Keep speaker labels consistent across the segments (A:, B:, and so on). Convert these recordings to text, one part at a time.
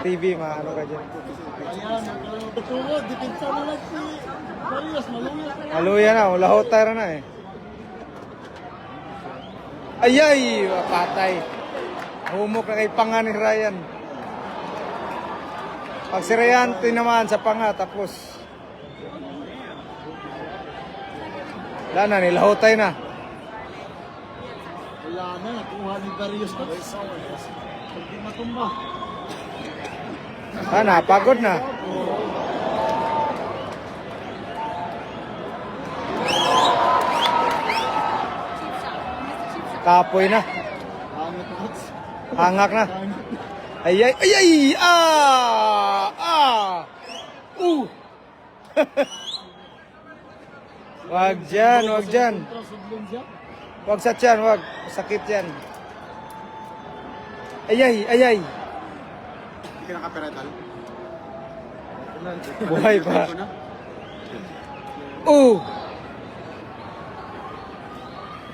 A: TV, maano ka dyan.
B: Ayan, tutuwa, dipinsa na lang si Barrios, maluya ka yan.
A: Maluya na, ulahot tayo na eh. Ayay, patay. Humok na kay panga ni Ryan. Pag si Ryan tinamaan sa panga, tapos. Wala na, nilahot tayo na.
B: Wala na, nakuha ni Barrios na. Hindi matumba.
A: Pagod na. Kapoy na.
B: Hangat na.
A: Hangak na. Ayay, ayay! Wag dyan, wag dyan. Wag sa tiyan, wag. Sakit yan. Ayay, ayay.
B: Hindi ka nakaperetal?
A: Buhay pa.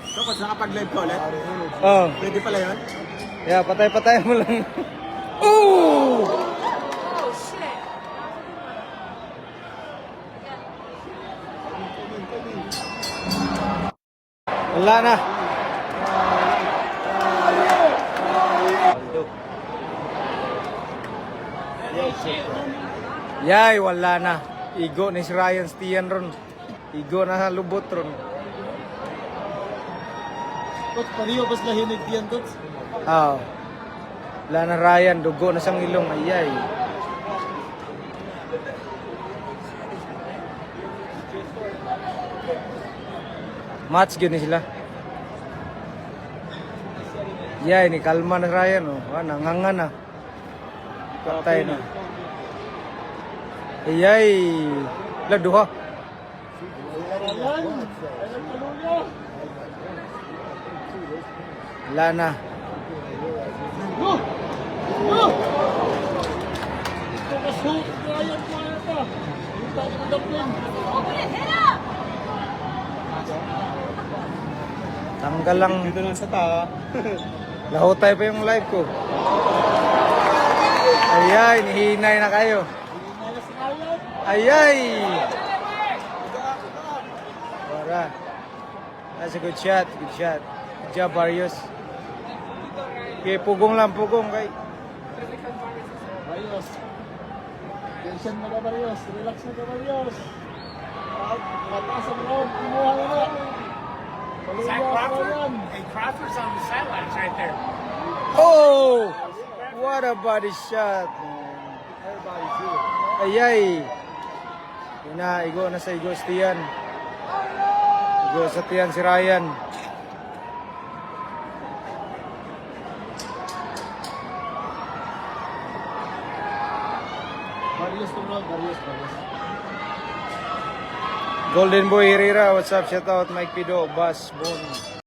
B: So, pag nakapag-live ka ulit,
A: Oh.
B: pwede pala yun?
A: Yeah, patay-patay mo lang.
C: Oh shit.
A: Wala na. Yay, wala na. Igo ni si Ryan Stian ron. Igo na sa lubot ron.
B: Coach, pariyo bas nahinig diyan, Coach?
A: Wala na Ryan, dugo na sang ilong. Ayay. Match yun sila. Yay, ni kalma na Ryan. Oh. Nanganga na. Patay na. Ayay. Laduha.
B: Ayan, ayan maluya.
A: Wala na.
B: Ito ka shoot, ayan kaya pa. Yung tayo ng daplin.
C: Open it, hit up.
A: Tanggal lang.
B: Dito lang sa ta.
A: Lahotay pa yung live ko. Ayay, nihinay na kayo. Ayay! Wala. That's a good shot. Good shot. Good job, Barrios. Okay, pugong lang, pugong. Kay.
B: Barrios. Tension na ka, Barrios. Relax na ka, Barrios. Mataas ang round. Kumuha na na.
D: Zach Crawford? Hey, Crawford's on the sidelines right there.
A: Oh! What a body shot, man. Ayay! Igo na sa Igo Stian. Igo sa Tian si Ryan.
B: Barrios to round. Barrios.
A: Golden Boy Herrera, what's up? Shout out Mike Pido, Bass, Boone.